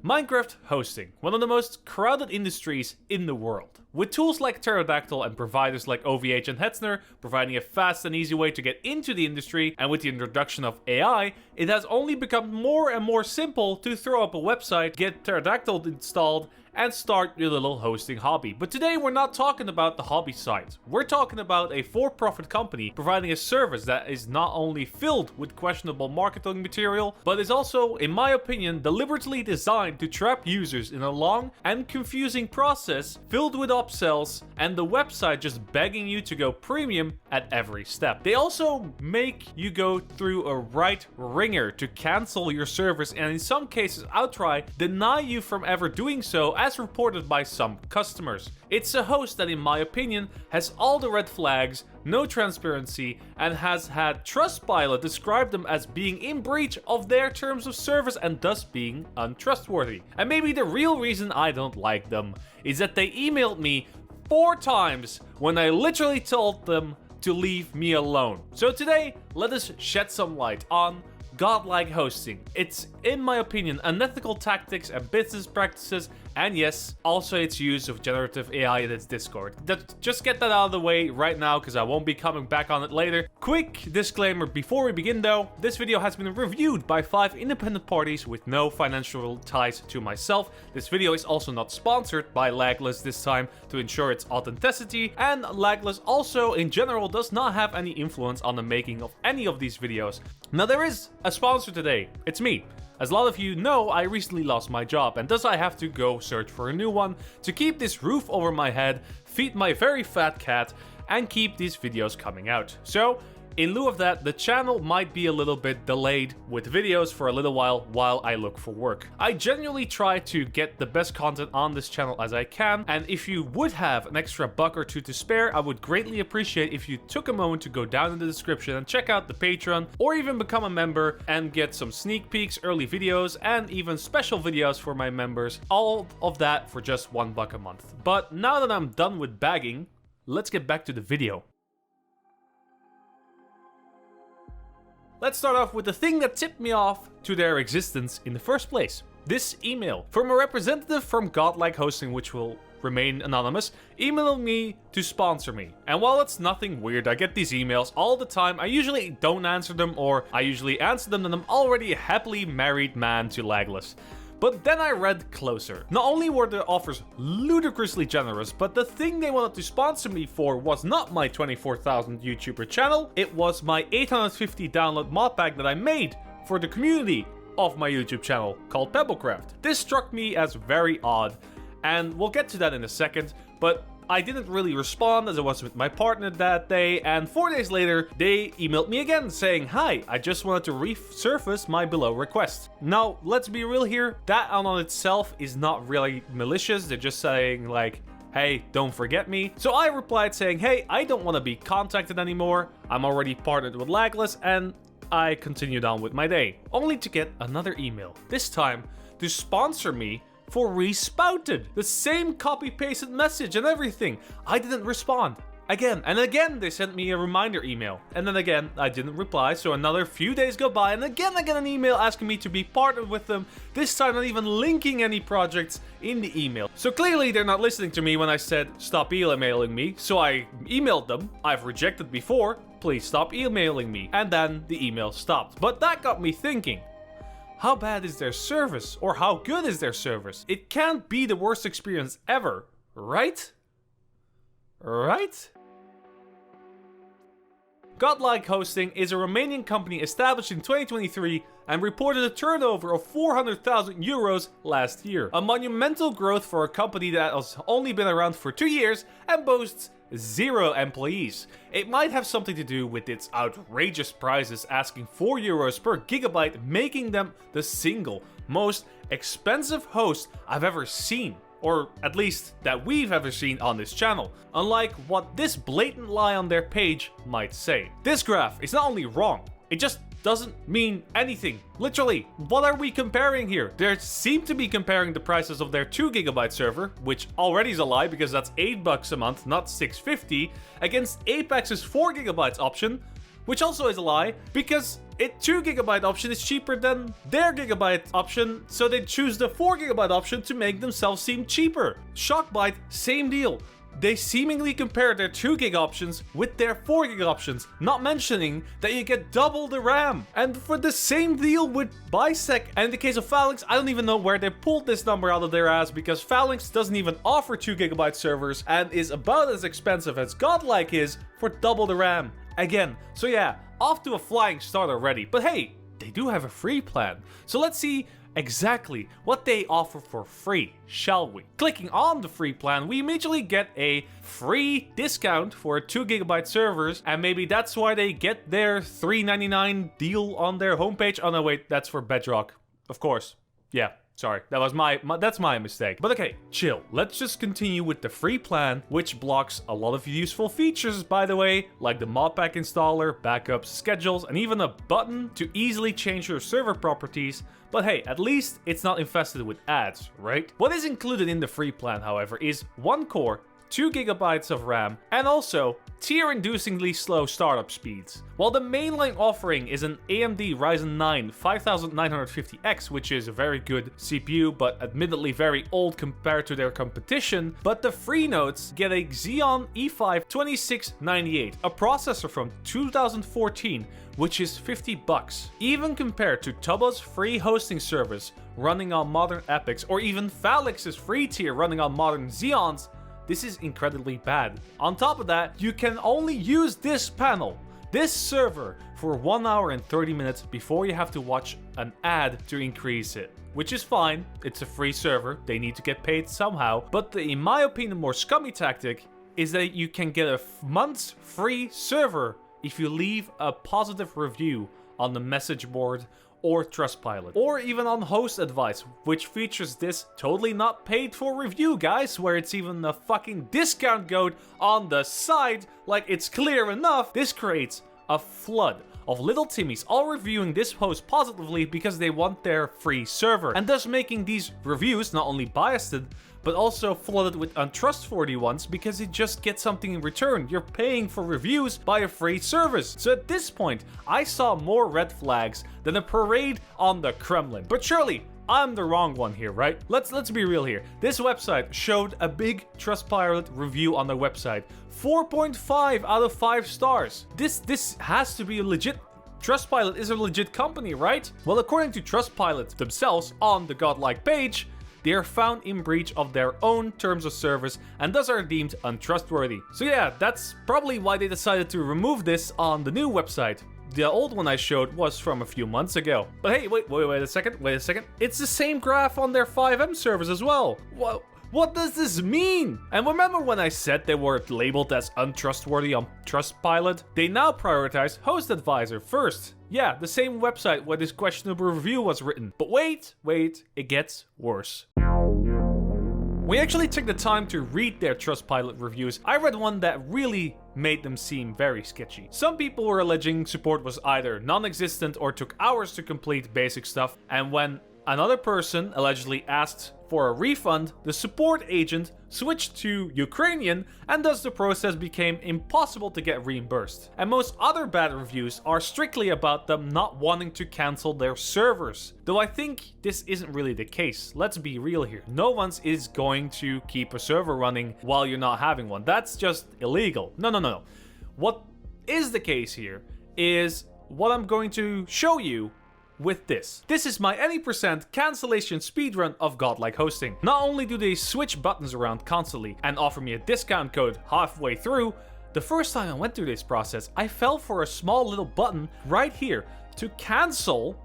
Minecraft hosting, one of the most crowded industries in the world. With tools like Pterodactyl and providers like OVH and Hetzner providing a fast and easy way to get into the industry, and with the introduction of AI, it has only become more and more simple to throw up a website, get Pterodactyl installed, and start your little hosting hobby. But today we're not talking about the hobby side. We're talking about a for-profit company providing a service that is not only filled with questionable marketing material, but is also, in my opinion, deliberately designed to trap users in a long and confusing process filled with upsells and the website just begging you to go premium at every step. They also make you go through a right ringer to cancel your service and in some cases outright deny you from ever doing so, as reported by some customers. It's a host that, in my opinion, has all the red flags, no transparency, and has had Trustpilot describe them as being in breach of their terms of service and thus being untrustworthy. And maybe the real reason I don't like them is that they emailed me 4 times when I literally told them to leave me alone. So today, let us shed some light on Godlike hosting. It's, in my opinion, unethical tactics and business practices, and yes, also its use of generative AI in its Discord. Just get that out of the way right now because I won't be coming back on it later. Quick disclaimer before we begin though, this video has been reviewed by 5 independent parties with no financial ties to myself. This video is also not sponsored by Lagless this time to ensure its authenticity, and Lagless also in general does not have any influence on the making of any of these videos. Now there is a sponsor today, it's me. As a lot of you know, I recently lost my job and thus I have to go search for a new one to keep this roof over my head, feed my very fat cat, and keep these videos coming out. So, in lieu of that, the channel might be a little bit delayed with videos for a little while I look for work. I genuinely try to get the best content on this channel as I can, and if you would have an extra buck or two to spare, I would greatly appreciate if you took a moment to go down in the description and check out the Patreon, or even become a member and get some sneak peeks, early videos, and even special videos for my members. All of that for just $1 a month. But now that I'm done with bagging, let's get back to the video. Let's start off with the thing that tipped me off to their existence in the first place. This email from a representative from Godlike Hosting, which will remain anonymous, emailed me to sponsor me. And while it's nothing weird, I get these emails all the time. I usually don't answer them, or I usually answer them and I'm already a happily married man to Lagless. But then I read closer. Not only were the offers ludicrously generous, but the thing they wanted to sponsor me for was not my 24,000 YouTuber channel, it was my 850 download mod pack that I made for the community of my YouTube channel called Pebblecraft. This struck me as very odd, and we'll get to that in a second, but I didn't really respond as I was with my partner that day, and 4 days later, they emailed me again saying, "Hi, I just wanted to resurface my below request." Now, let's be real here, that on itself is not really malicious. They're just saying like, "Hey, don't forget me." So I replied saying, "Hey, I don't want to be contacted anymore. I'm already partnered with Lagless," and I continued on with my day. Only to get another email, this time to sponsor me for Respouted. The same copy-pasted message and everything. I didn't respond. Again and again they sent me a reminder email. And then again I didn't reply, so another few days go by and again I get an email asking me to be partnered with them. This time not even linking any projects in the email. So clearly they're not listening to me when I said stop emailing me. So I emailed them. I've rejected before. Please stop emailing me. And then the email stopped. But that got me thinking. How bad is their service? Or how good is their service? It can't be the worst experience ever, right? Right? Godlike Hosting is a Romanian company established in 2023 and reported a turnover of 400,000 euros last year. A monumental growth for a company that has only been around for 2 years and boasts 0 employees. It might have something to do with its outrageous prices, asking 4 euros per gigabyte, making them the single most expensive host I've ever seen. Or at least that we've ever seen on this channel, unlike what this blatant lie on their page might say. This graph is not only wrong, it just doesn't mean anything. Literally, what are we comparing here? They seem to be comparing the prices of their 2 gigabyte server, which already is a lie because that's $8 a month, not $6.50, against Apex's 4 gigabytes option, which also is a lie, because 2GB option is cheaper than their gigabyte option, so they choose the 4GB option to make themselves seem cheaper. Shockbyte, same deal. They seemingly compare their 2GB options with their 4GB options, not mentioning that you get double the RAM. And for the same deal with Bisec, and in the case of Phalanx, I don't even know where they pulled this number out of their ass, because Phalanx doesn't even offer 2GB servers and is about as expensive as Godlike is for double the RAM. Again, so yeah, off to a flying start already. But hey, they do have a free plan. So let's see exactly what they offer for free, shall we? Clicking on the free plan, we immediately get a free discount for 2GB servers, and maybe that's why they get their $3.99 deal on their homepage. Oh no, wait, that's for Bedrock, of course. Yeah, sorry, that was that's my mistake. But okay, chill. Let's just continue with the free plan, which blocks a lot of useful features, by the way, like the modpack installer, backups, schedules, and even a button to easily change your server properties. But hey, at least it's not infested with ads, right? What is included in the free plan, however, is 1 core, 2GB of RAM, and also tear-inducingly slow startup speeds. While the mainline offering is an AMD Ryzen 9 5950X, which is a very good CPU, but admittedly very old compared to their competition, but the free nodes get a Xeon E5 2698, a processor from 2014, which is $50. Even compared to Tubbo's free hosting service running on modern Epics, or even Phalanx's free tier running on modern Xeons, this is incredibly bad. On top of that, you can only use this panel, this server, for 1 hour and 30 minutes before you have to watch an ad to increase it. Which is fine, it's a free server, they need to get paid somehow, but the, in my opinion, more scummy tactic is that you can get a month's free server if you leave a positive review on the message board or Trustpilot, or even on Host Advice, which features this totally not paid for review, guys, where it's even a fucking discount code on the side, like it's clear enough. This creates a flood of little Timmies all reviewing this post positively because they want their free server, and thus making these reviews not only biased, but also flooded with untrustworthy ones because you just get something in return. You're paying for reviews by a free service. So at this point, I saw more red flags than a parade on the Kremlin. But surely, I'm the wrong one here, right? Let's be real here. This website showed a big Trustpilot review on their website. 4.5 out of 5 stars. This has to be a legit. Trustpilot is a legit company, right? Well, according to Trustpilot themselves on the Godlike page, they are found in breach of their own terms of service and thus are deemed untrustworthy. So yeah, that's probably why they decided to remove this on the new website. The old one I showed was from a few months ago. But hey, wait a second. It's the same graph on their 5M servers as well. What does this mean? And remember when I said they were labeled as untrustworthy on Trustpilot? They now prioritize Host Advisor first. Yeah, the same website where this questionable review was written. But wait, it gets worse. We actually took the time to read their Trustpilot reviews. I read one that really made them seem very sketchy. Some people were alleging support was either non-existent or took hours to complete basic stuff, and when another person allegedly asked for a refund, the support agent switched to Ukrainian, and thus the process became impossible to get reimbursed. And most other bad reviews are strictly about them not wanting to cancel their servers. Though I think this isn't really the case. Let's be real here. No one is going to keep a server running while you're not having one. That's just illegal. No. What is the case here is what I'm going to show you with this. This is my any % cancellation speedrun of Godlike hosting. Not only do they switch buttons around constantly and offer me a discount code halfway through, the first time I went through this process, I fell for a small little button right here to cancel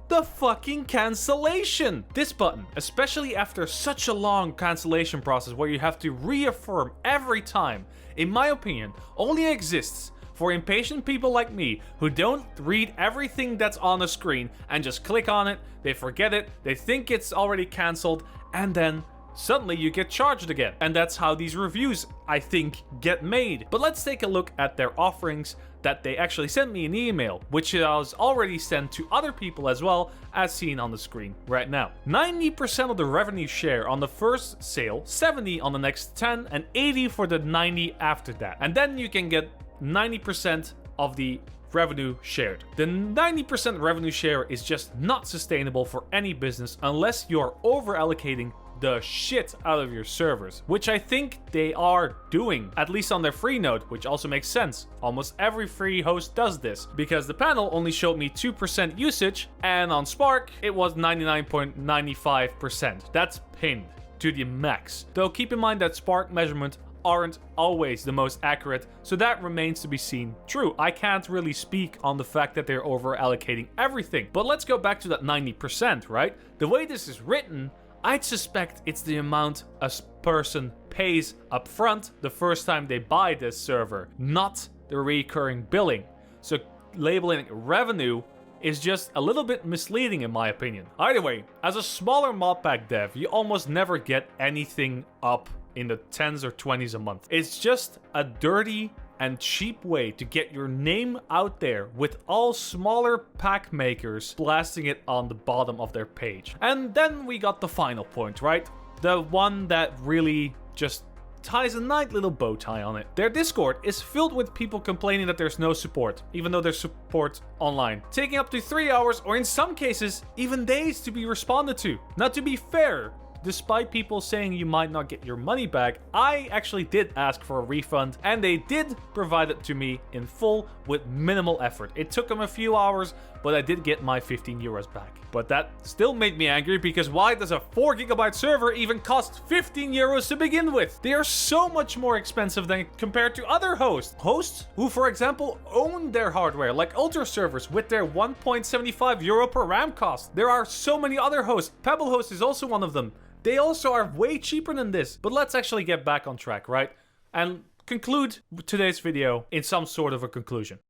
the fucking cancellation. This button, especially after such a long cancellation process where you have to reaffirm every time, in my opinion, only exists for impatient people like me who don't read everything that's on the screen and just click on it, they forget it, they think it's already cancelled, and then suddenly you get charged again. And that's how these reviews, I think, get made. But let's take a look at their offerings that they actually sent me an email, which was already sent to other people as well, as seen on the screen right now. 90% of the revenue share on the first sale, 70 on the next 10, and 80 for the 90 after that. And then you can get 90% of the revenue shared. The 90% revenue share is just not sustainable for any business unless you're over allocating the shit out of your servers, which I think they are doing, at least on their free node, which also makes sense. Almost every free host does this, because the panel only showed me 2% usage, and on Spark, it was 99.95%. That's pinned to the max. Though keep in mind that Spark measurement aren't always the most accurate, so that remains to be seen. True, I can't really speak on the fact that they're over allocating everything, but let's go back to that 90%, right? The way this is written, I'd suspect it's the amount a person pays upfront the first time they buy this server, not the recurring billing. So labeling it revenue is just a little bit misleading in my opinion. Either way, as a smaller mod pack dev, you almost never get anything up in the 10s or 20s a month. It's just a dirty and cheap way to get your name out there with all smaller pack makers blasting it on the bottom of their page. And then we got the final point, right? The one that really just ties a nice little bow tie on it. Their Discord is filled with people complaining that there's no support, even though there's support online, taking up to 3 hours or in some cases even days to be responded to. Now, to be fair, despite people saying you might not get your money back, I actually did ask for a refund and they did provide it to me in full with minimal effort. It took them a few hours, but I did get my 15 euros back. But that still made me angry, because why does a 4 gigabyte server even cost 15 euros to begin with? They are so much more expensive than compared to other hosts. Hosts who, for example, own their hardware, like Ultra servers with their 1.75 euro per RAM cost. There are so many other hosts. Pebble host is also one of them. They also are way cheaper than this. But let's actually get back on track, right? And conclude today's video in some sort of a conclusion.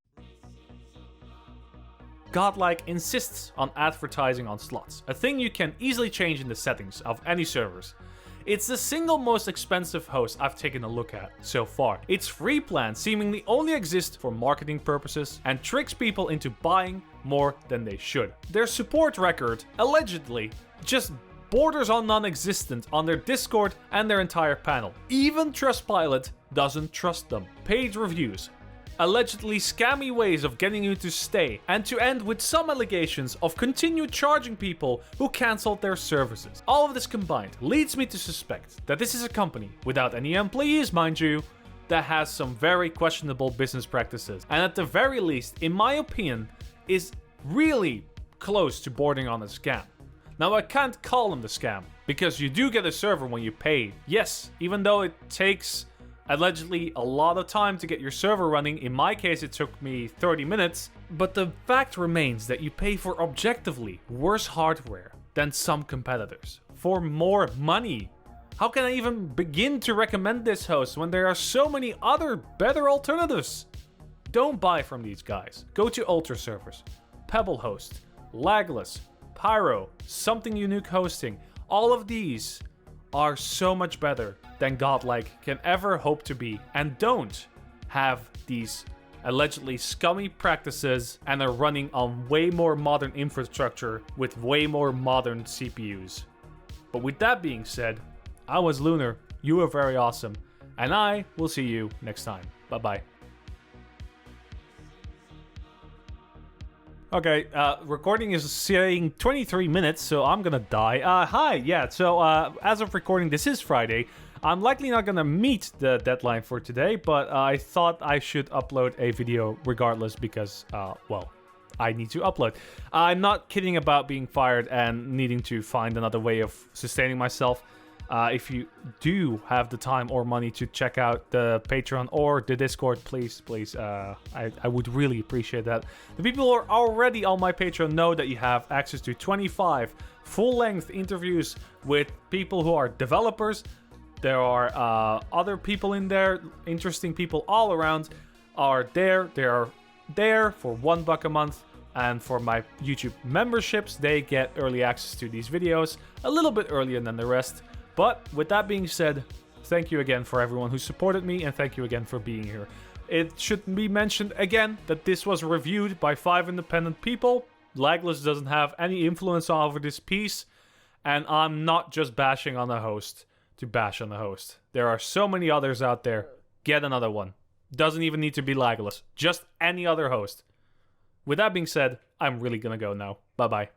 Godlike insists on advertising on slots, a thing you can easily change in the settings of any servers. It's the single most expensive host I've taken a look at so far. Its free plan seemingly only exists for marketing purposes and tricks people into buying more than they should. Their support record, allegedly, just borders on non-existent on their Discord and their entire panel. Even Trustpilot doesn't trust them. Paid reviews, allegedly scammy ways of getting you to stay, and to end with some allegations of continued charging people who cancelled their services. All of this combined leads me to suspect that this is a company, without any employees mind you, that has some very questionable business practices, and at the very least, in my opinion, is really close to bordering on a scam. Now, I can't call them the scam, because you do get a server when you pay. Yes, even though it takes allegedly a lot of time to get your server running. In my case, it took me 30 minutes. But the fact remains that you pay for objectively worse hardware than some competitors for more money. How can I even begin to recommend this host when there are so many other better alternatives? Don't buy from these guys. Go to Ultra servers, Pebble host, Lagless, Pyro, Something Unique hosting. All of these are so much better than Godlike can ever hope to be, and don't have these allegedly scummy practices and are running on way more modern infrastructure with way more modern CPUs. But with that being said, I was Lunar, you were very awesome, and I will see you next time. Bye bye. Okay, recording is saying 23 minutes, so I'm gonna die. Hi, yeah, so as of recording, this is Friday. I'm likely not gonna meet the deadline for today, but I thought I should upload a video regardless because, well, I need to upload. I'm not kidding about being fired and needing to find another way of sustaining myself. If you do have the time or money to check out the Patreon or the Discord, please, I would really appreciate that. The people who are already on my Patreon know that you have access to 25 full-length interviews with people who are developers. There are other people in there, interesting people all around are there. They are there for $1 a month. And for my YouTube memberships, they get early access to these videos a little bit earlier than the rest. But with that being said, thank you again for everyone who supported me, and thank you again for being here. It should be mentioned again that this was reviewed by 5 independent people. Lagless doesn't have any influence over this piece, and I'm not just bashing on the host to bash on the host. There are so many others out there. Get another one. Doesn't even need to be Lagless. Just any other host. With that being said, I'm really gonna go now. Bye bye.